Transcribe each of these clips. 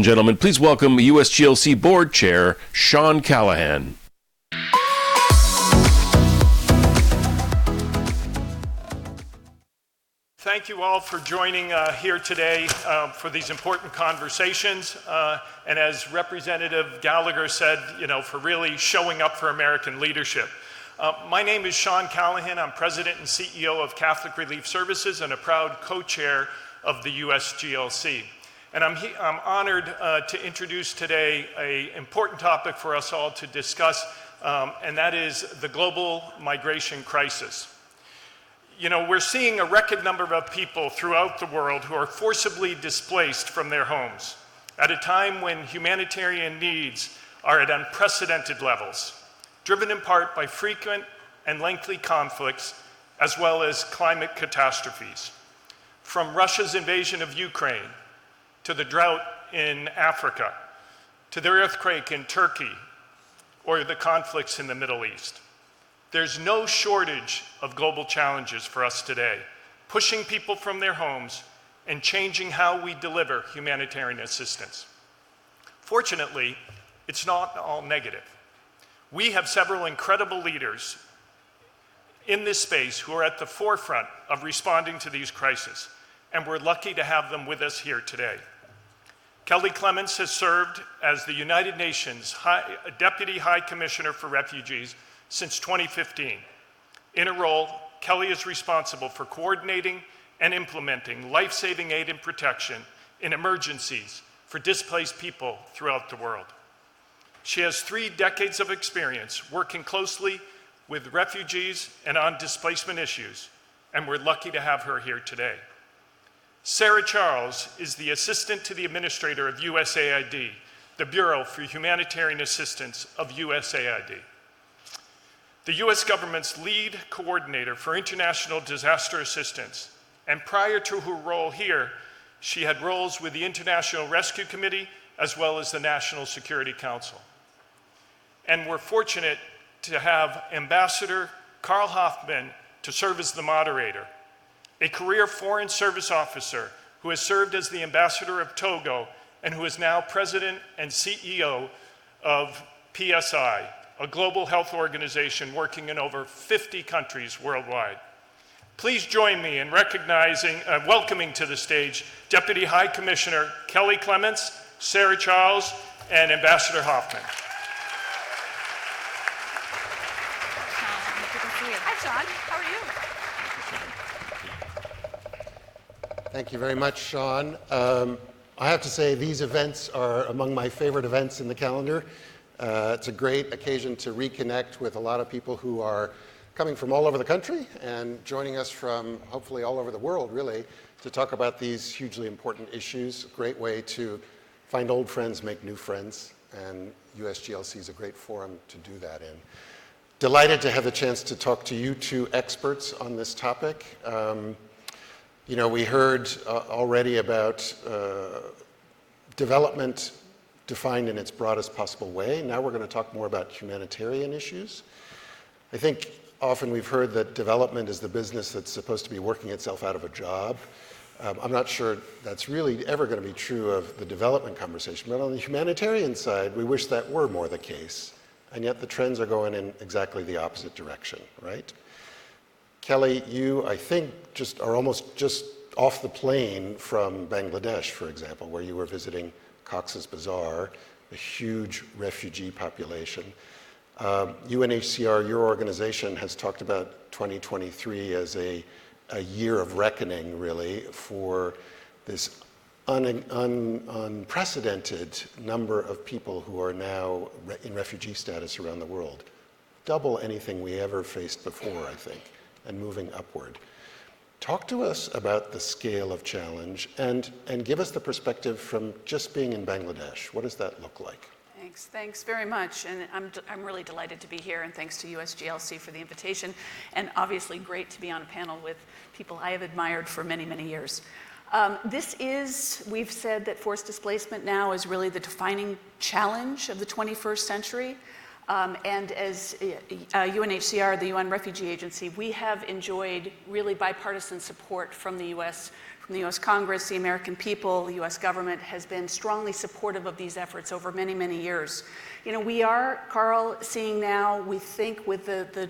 Gentlemen, please welcome USGLC Board Chair Sean Callahan. Thank you all for joining here today for these important conversations. And as Representative Gallagher said, for really showing up for American leadership. My name is Sean Callahan. I'm President and CEO of Catholic Relief Services and a proud co-chair of the USGLC. And I'm honored to introduce today an important topic for us all to discuss, and that is the global migration crisis. We're seeing a record number of people throughout the world who are forcibly displaced from their homes at a time when humanitarian needs are at unprecedented levels, driven in part by frequent and lengthy conflicts, as well as climate catastrophes. From Russia's invasion of Ukraine, to the drought in Africa, to the earthquake in Turkey, or the conflicts in the Middle East. There's no shortage of global challenges for us today, pushing people from their homes and changing how we deliver humanitarian assistance. Fortunately, it's not all negative. We have several incredible leaders in this space who are at the forefront of responding to these crises, and we're lucky to have them with us here today. Kelly Clements has served as the United Nations Deputy High Commissioner for Refugees since 2015. In a role, Kelly is responsible for coordinating and implementing life-saving aid and protection in emergencies for displaced people throughout the world. She has 3 decades of experience working closely with refugees and on displacement issues, and we're lucky to have her here today. Sarah Charles is the Assistant to the Administrator of USAID, the Bureau for Humanitarian Assistance of USAID. The US government's lead coordinator for international disaster assistance, and prior to her role here, she had roles with the International Rescue Committee as well as the National Security Council. And we're fortunate to have Ambassador Carl Hoffman to serve as the moderator, a career Foreign Service officer who has served as the ambassador of Togo and who is now president and CEO of PSI, a global health organization working in over 50 countries worldwide. Please join me in welcoming to the stage Deputy High Commissioner Kelly Clements, Sarah Charles, and Ambassador Hoffman. Hi, Sean. How are you? Thank you very much, Sean. I have to say these events are among my favorite events in the calendar. It's a great occasion to reconnect with a lot of people who are coming from all over the country and joining us from hopefully all over the world, really, to talk about these hugely important issues. Great way to find old friends, make new friends, and USGLC is a great forum to do that in. Delighted to have the chance to talk to you 2 experts on this topic. We heard already about development defined in its broadest possible way. Now we're going to talk more about humanitarian issues. I think often we've heard that development is the business that's supposed to be working itself out of a job. I'm not sure that's really ever going to be true of the development conversation, but on the humanitarian side, we wish that were more the case. And yet the trends are going in exactly the opposite direction, right? Kelly, you, I think, are almost just off the plane from Bangladesh, for example, where you were visiting Cox's Bazar, a huge refugee population. UNHCR, your organization, has talked about 2023 as a year of reckoning, really, for this unprecedented number of people who are now in refugee status around the world. Double anything we ever faced before, I think, and moving upward. Talk to us about the scale of challenge and give us the perspective from just being in Bangladesh. What does that look like? Thanks very much. And I'm really delighted to be here, and thanks to USGLC for the invitation. And obviously great to be on a panel with people I have admired for many, many years. We've said that forced displacement now is really the defining challenge of the 21st century. And as UNHCR, the UN Refugee Agency, we have enjoyed really bipartisan support from the U.S. Congress. The American people, the U.S. government has been strongly supportive of these efforts over many, many years. You know, we are, Carl, seeing now, we think with the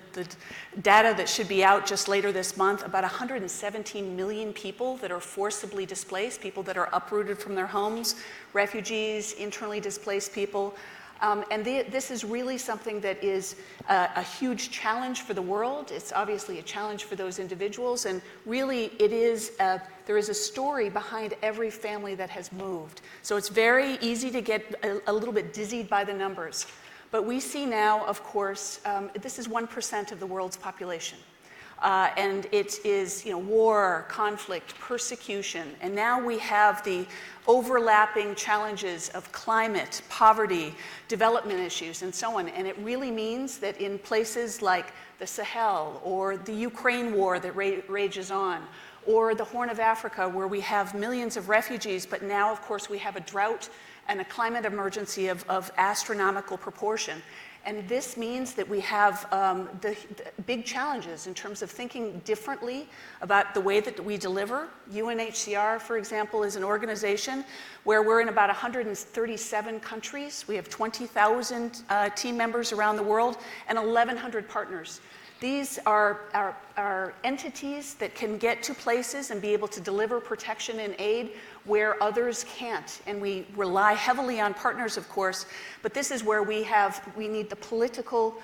data that should be out just later this month, about 117 million people that are forcibly displaced, people that are uprooted from their homes, refugees, internally displaced people. This is really something that is a huge challenge for the world. It's obviously a challenge for those individuals, and really it is, there is a story behind every family that has moved. So it's very easy to get a little bit dizzied by the numbers. But we see now, of course, this is 1% of the world's population. And it is, you know, war, conflict, persecution, and now we have the overlapping challenges of climate, poverty, development issues, and so on. And it really means that in places like the Sahel or the Ukraine war that rages on, or the Horn of Africa where we have millions of refugees, but now, of course, we have a drought and a climate emergency of astronomical proportion. And this means that we have the big challenges in terms of thinking differently about the way that we deliver. UNHCR, for example, is an organization where we're in about 137 countries. We have 20,000 team members around the world and 1,100 partners. These are entities that can get to places and be able to deliver protection and aid where others can't. And we rely heavily on partners, of course, but this is where we need the political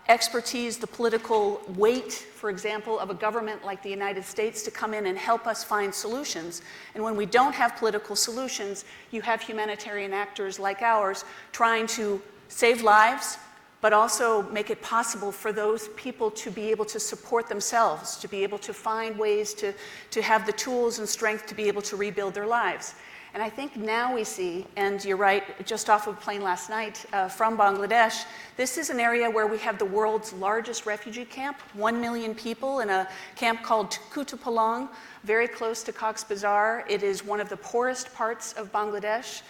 expertise, the political weight, for example, of a government like the United States to come in and help us find solutions. And when we don't have political solutions, you have humanitarian actors like ours trying to save lives, but also make it possible for those people to be able to support themselves, to be able to find ways to have the tools and strength to be able to rebuild their lives. And I think now we see, and you're right, just off of a plane last night from Bangladesh, this is an area where we have the world's largest refugee camp, 1 million people in a camp called Kutupalong, very close to Cox's Bazar. It is one of the poorest parts of Bangladesh.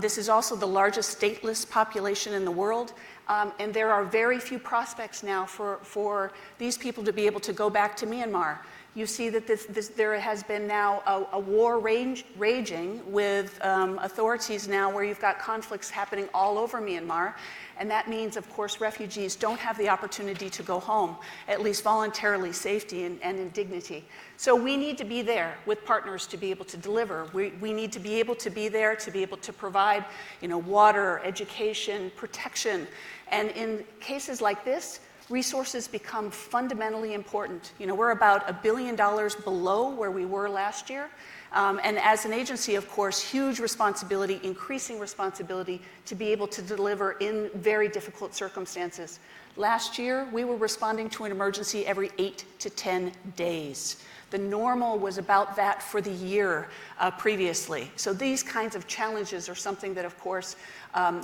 This is also the largest stateless population in the world. And there are very few prospects now for these people to be able to go back to Myanmar. You see that there has been now a war raging with authorities now where you've got conflicts happening all over Myanmar. And that means, of course, refugees don't have the opportunity to go home, at least voluntarily, safety and in dignity. So we need to be there with partners to be able to deliver. We need to be able to be there to be able to provide, you know, water, education, protection. And in cases like this, resources become fundamentally important. You know, we're about $1 billion below where we were last year. And as an agency, of course, huge responsibility, increasing responsibility to be able to deliver in very difficult circumstances. Last year, we were responding to an emergency every 8 to 10 days. The normal was about that for the year previously. So these kinds of challenges are something that, of course,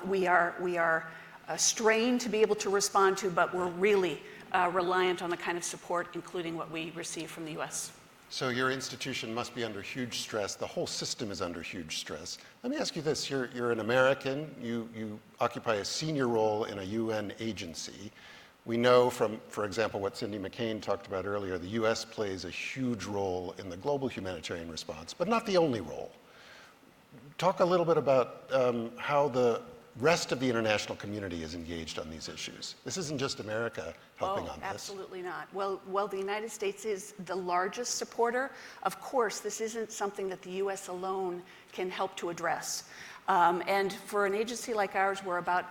we are strained to be able to respond to, but we're really reliant on the kind of support, including what we receive from the U.S. So your institution must be under huge stress. The whole system is under huge stress. Let me ask you this. You're an American. You occupy a senior role in a UN agency. We know from, for example, what Cindy McCain talked about earlier, the U.S. plays a huge role in the global humanitarian response, but not the only role. Talk a little bit about how the rest of the international community is engaged on these issues. This isn't just America helping on this. Absolutely not. Well, the United States is the largest supporter. Of course, this isn't something that the U.S. alone can help to address. And for an agency like ours, we're about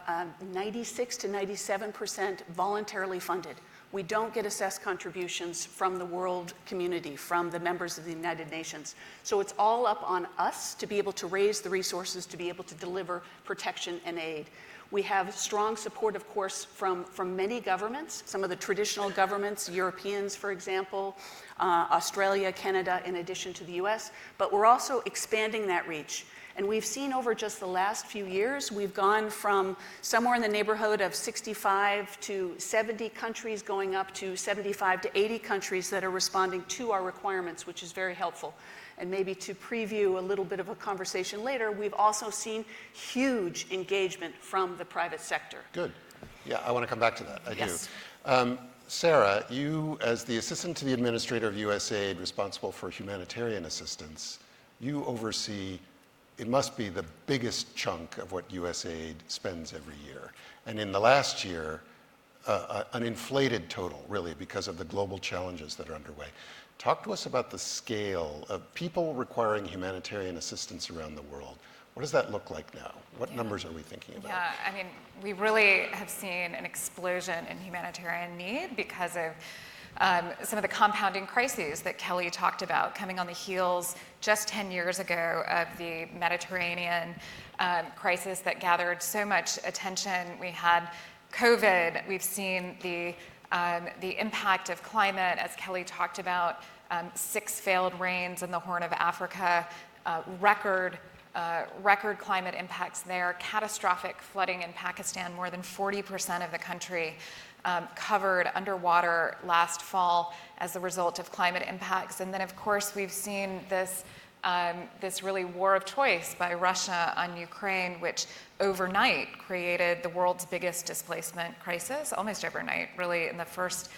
96 to 97% voluntarily funded. We don't get assessed contributions from the world community, from the members of the United Nations. So it's all up on us to be able to raise the resources to be able to deliver protection and aid. We have strong support, of course, from many governments, some of the traditional governments, Europeans, for example, Australia, Canada, in addition to the US, but we're also expanding that reach. And we've seen over just the last few years, we've gone from somewhere in the neighborhood of 65 to 70 countries going up to 75 to 80 countries that are responding to our requirements, which is very helpful. And maybe to preview a little bit of a conversation later, we've also seen huge engagement from the private sector. Good. Yeah, I want to come back to that. I Yes. do. Sarah, you, as the assistant to the administrator of USAID responsible for humanitarian assistance, you oversee, it must be the biggest chunk of what USAID spends every year. And in the last year, an inflated total, really, because of the global challenges that are underway. Talk to us about the scale of people requiring humanitarian assistance around the world. What does that look like now? What numbers are we thinking about? Yeah, I mean, we really have seen an explosion in humanitarian need because of some of the compounding crises that Kelly talked about, coming on the heels just 10 years ago of the Mediterranean crisis that gathered so much attention. We had COVID. We've seen the impact of climate, as Kelly talked about, 6 failed rains in the Horn of Africa, record climate impacts there, catastrophic flooding in Pakistan, more than 40% of the country covered underwater last fall as a result of climate impacts. And then, of course, we've seen this really war of choice by Russia on Ukraine, which overnight created the world's biggest displacement crisis, almost overnight, really. In the first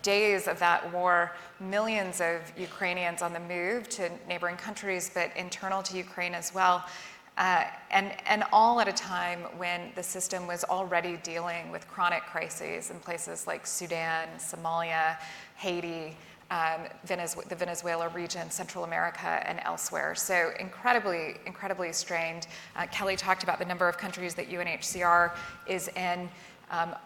days of that war, millions of Ukrainians on the move to neighboring countries, but internal to Ukraine as well. And all at a time when the system was already dealing with chronic crises in places like Sudan, Somalia, Haiti, the Venezuela region, Central America, and elsewhere. So incredibly strained. Kelly talked about the number of countries that UNHCR is in.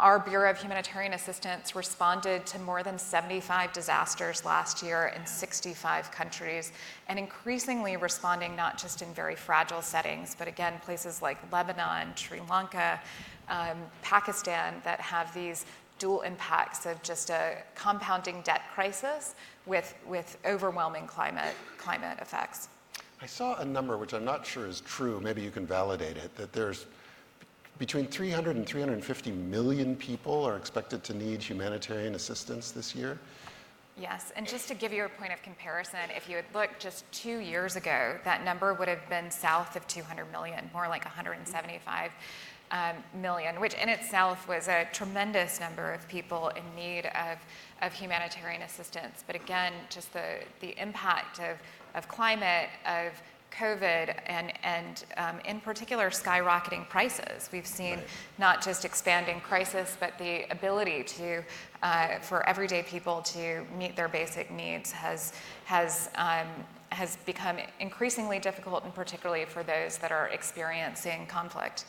Our Bureau of Humanitarian Assistance responded to more than 75 disasters last year in 65 countries, and increasingly responding not just in very fragile settings, but again, places like Lebanon, Sri Lanka, Pakistan, that have these dual impacts of just a compounding debt crisis with overwhelming climate effects. I saw a number, which I'm not sure is true, maybe you can validate it, that there's between 300 and 350 million people are expected to need humanitarian assistance this year. Yes, and just to give you a point of comparison, if you had looked just 2 years ago, that number would have been south of 200 million, more like 175 million, which in itself was a tremendous number of people in need of humanitarian assistance. But again, just the impact of climate, of COVID, and in particular skyrocketing prices. We've seen not just expanding crisis, but the ability to for everyday people to meet their basic needs has become increasingly difficult, and particularly for those that are experiencing conflict.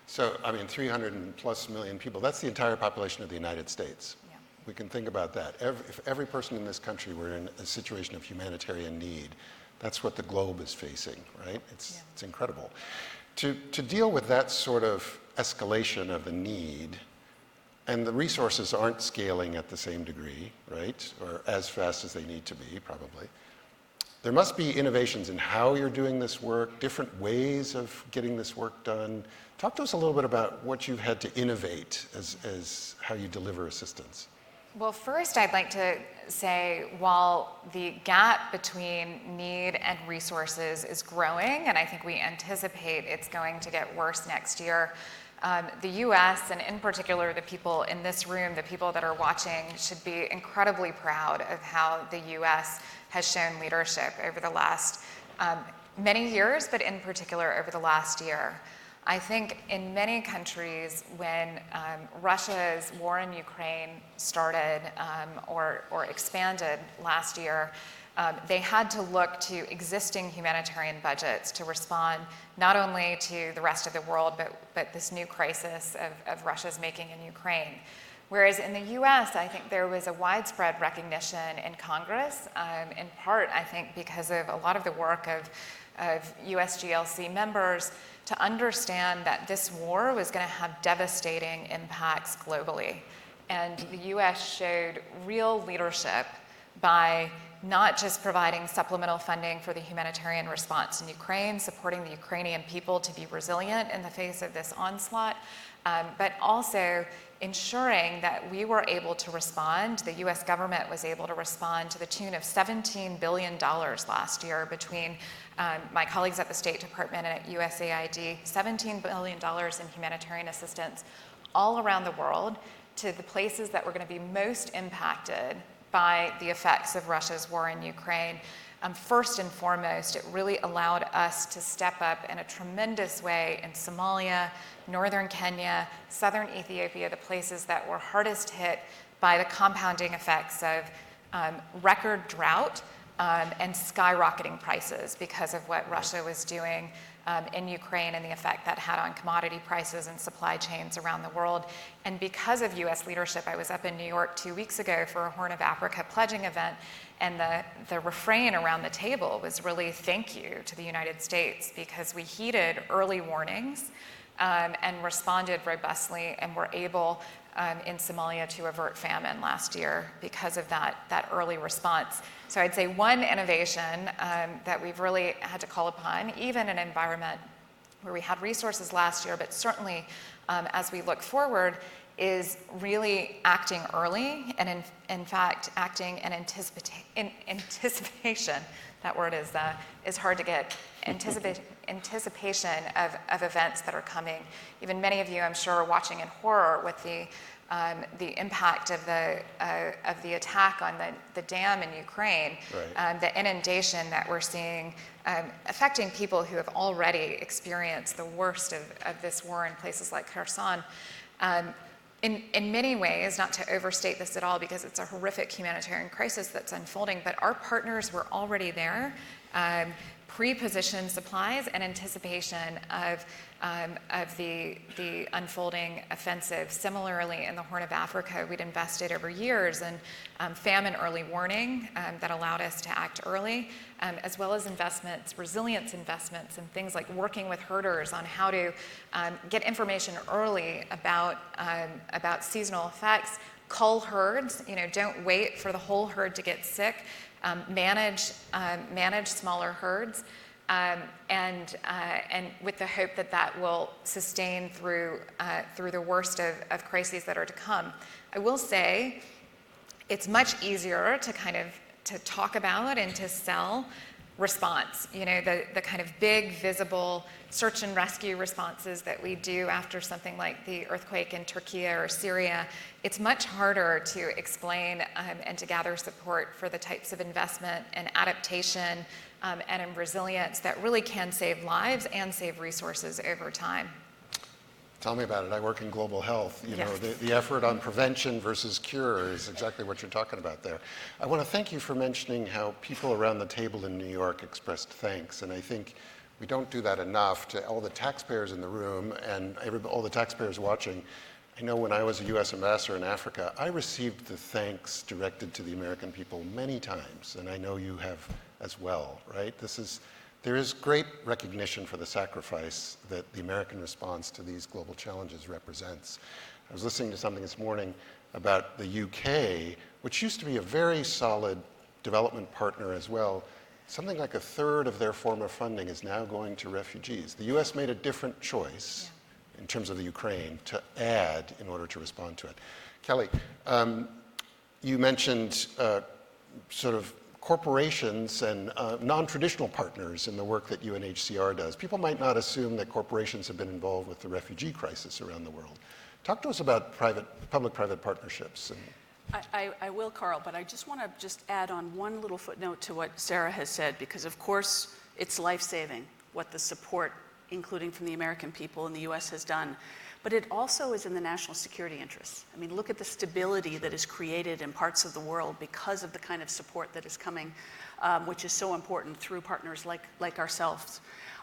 So, I mean, 300 plus million people, that's the entire population of the United States. Yeah. We can think about that. If every person in this country were in a situation of humanitarian need, that's what the globe is facing, right? It's incredible. To deal with that sort of escalation of the need, and the resources aren't scaling at the same degree, right? Or as fast as they need to be, probably. There must be innovations in how you're doing this work, different ways of getting this work done. Talk to us a little bit about what you've had to innovate as how you deliver assistance. Well, first, I'd like to say, while the gap between need and resources is growing, and I think we anticipate it's going to get worse next year, the U.S., and in particular the people in this room, the people that are watching, should be incredibly proud of how the U.S. has shown leadership over the last many years, but in particular over the last year. I think in many countries, when Russia's war in Ukraine started or expanded last year, they had to look to existing humanitarian budgets to respond not only to the rest of the world, but this new crisis of Russia's making in Ukraine. Whereas in the US, I think there was a widespread recognition in Congress, in part, I think, because of a lot of the work of USGLC members, to understand that this war was going to have devastating impacts globally. And the US showed real leadership by not just providing supplemental funding for the humanitarian response in Ukraine, supporting the Ukrainian people to be resilient in the face of this onslaught, but also ensuring that we were able to respond, the US government was able to respond to the tune of $17 billion last year between my colleagues at the State Department and at USAID, $17 billion in humanitarian assistance all around the world to the places that were going to be most impacted by the effects of Russia's war in Ukraine. First and foremost, it really allowed us to step up in a tremendous way in Somalia, northern Kenya, southern Ethiopia, the places that were hardest hit by the compounding effects of record drought and skyrocketing prices because of what Russia was doing in Ukraine and the effect that had on commodity prices and supply chains around the world. And because of US leadership, I was up in New York 2 weeks ago for a Horn of Africa pledging event, and the refrain around the table was really thank you to the United States, because we heeded early warnings and responded robustly and were able in Somalia to avert famine last year because of that early response. So I'd say one innovation that we've really had to call upon, even in an environment where we had resources last year, but certainly as we look forward, is really acting early and in fact acting in anticipation. That word is hard to get. Anticipation of events that are coming. Even many of you, I'm sure, are watching in horror with the impact of the attack on the dam in Ukraine, right. The inundation that we're seeing affecting people who have already experienced the worst of this war in places like Kherson. In many ways, not to overstate this at all, because it's a horrific humanitarian crisis that's unfolding, but our partners were already there, pre-positioned supplies in anticipation of the unfolding offensive. Similarly, in the Horn of Africa, we'd invested over years in famine early warning that allowed us to act early, as well as investments, resilience investments, and things like working with herders on how to get information early about seasonal effects, cull herds. Don't wait for the whole herd to get sick. Manage smaller herds, and with the hope that will sustain through the worst of crises that are to come. I will say it's much easier to talk about and to sell response. The kind of big, visible search and rescue responses that we do after something like the earthquake in Turkey or Syria. It's much harder to explain and to gather support for the types of investment and adaptation and in resilience that really can save lives and save resources over time. Tell me about it. I work in global health. Yes. The effort on prevention versus cure is exactly what you're talking about there. I want to thank you for mentioning how people around the table in New York expressed thanks, and I think we don't do that enough to all the taxpayers in the room and all the taxpayers watching. I know when I was a U.S. ambassador in Africa, I received the thanks directed to the American people many times, and I know you have as well, right? There is great recognition for the sacrifice that the American response to these global challenges represents. I was listening to something this morning about the UK, which used to be a very solid development partner as well. Something like a third of their former funding is now going to refugees. The US made a different choice in terms of the Ukraine to add in order to respond to it. Kelly, you mentioned sort of corporations and non-traditional partners in the work that UNHCR does. People might not assume that corporations have been involved with the refugee crisis around the world. Talk to us about public-private partnerships. I will, Carl, but I just want to add on one little footnote to what Sarah has said, because of course it's life-saving what the support, including from the American people in the US, has done. But it also is in the national security interests. I mean, look at the stability that is created in parts of the world because of the kind of support that is coming, which is so important through partners like ourselves.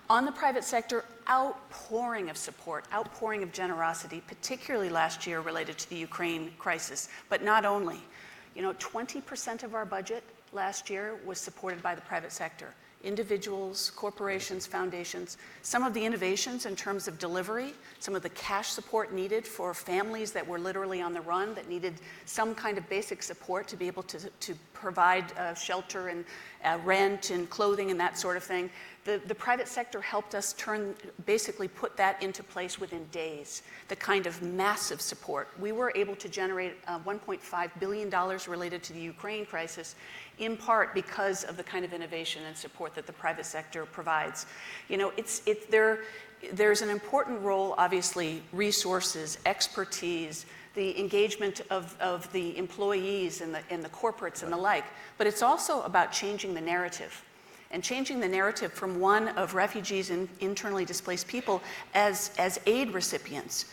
On the private sector, outpouring of support, outpouring of generosity, particularly last year related to the Ukraine crisis, but not only. 20% of our budget last year was supported by the private sector. individuals, corporations, foundations, some of the innovations in terms of delivery, some of the cash support needed for families that were literally on the run, that needed some kind of basic support to be able to provide shelter and rent and clothing and that sort of thing. The private sector helped us basically put that into place within days, the kind of massive support. We were able to generate $1.5 billion related to the Ukraine crisis, in part because of the kind of innovation and support that the private sector provides. You know, there's an important role, obviously, resources, expertise, the engagement of the employees and the corporates and the like, but it's also about changing the narrative. And changing the narrative from one of refugees and internally displaced people as aid recipients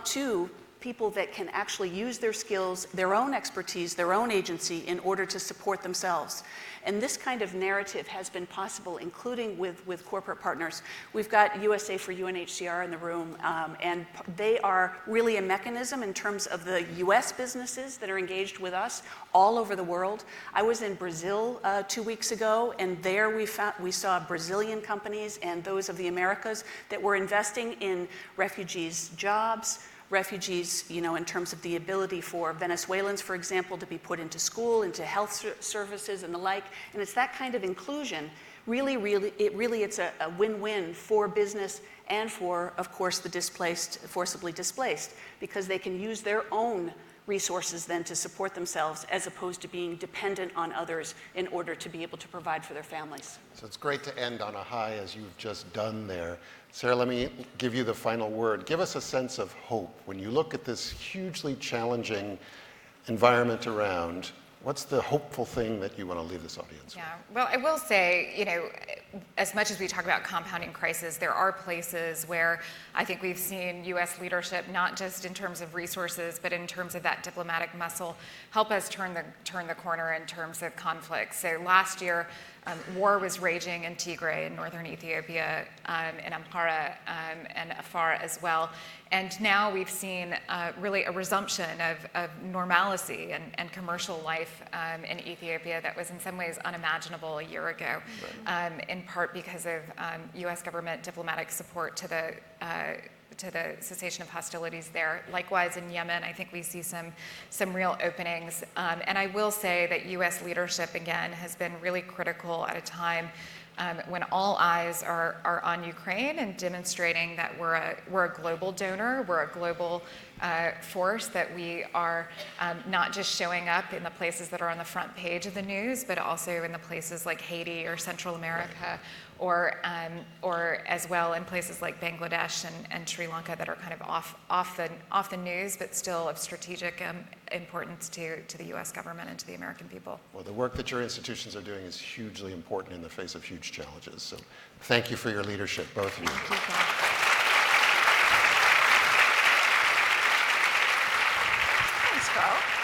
to people that can actually use their skills, their own expertise, their own agency in order to support themselves. And this kind of narrative has been possible, including with corporate partners. We've got USA for UNHCR in the room, and they are really a mechanism in terms of the US businesses that are engaged with us all over the world. I was in Brazil 2 weeks ago, and there we saw Brazilian companies and those of the Americas that were investing in refugees' jobs, refugees, you know, in terms of the ability for Venezuelans, for example, to be put into school, into health services and the like. And it's that kind of inclusion, it's a win-win for business and for, of course, the displaced, forcibly displaced, because they can use their own resources then to support themselves as opposed to being dependent on others in order to be able to provide for their families. So it's great to end on a high as you've just done there. Sarah, let me give you the final word. Give us a sense of hope. When you look at this hugely challenging environment around, what's the hopeful thing that you want to leave this audience with? Yeah, well, I will say, you know, as much as we talk about compounding crisis, there are places where I think we've seen U.S. leadership, not just in terms of resources, but in terms of that diplomatic muscle, help us turn the corner in terms of conflict. So last year, war was raging in Tigray in northern Ethiopia, in Amhara and Afar as well. And now we've seen really a resumption of normalcy and commercial life in Ethiopia that was in some ways unimaginable a year ago, in part because of U.S. government diplomatic support to the cessation of hostilities there. Likewise in Yemen, I think we see some real openings. And I will say that U.S. leadership, again, has been really critical at a time when all eyes are on Ukraine and demonstrating that we're a global donor, we're a global force, that we are not just showing up in the places that are on the front page of the news, but also in the places like Haiti or Central America, or as well in places like Bangladesh and Sri Lanka that are kind of off the news, but still of strategic importance to the U.S. government and to the American people. Well, the work that your institutions are doing is hugely important in the face of huge challenges. So thank you for your leadership, both of you. Thank you. Thanks, Carl.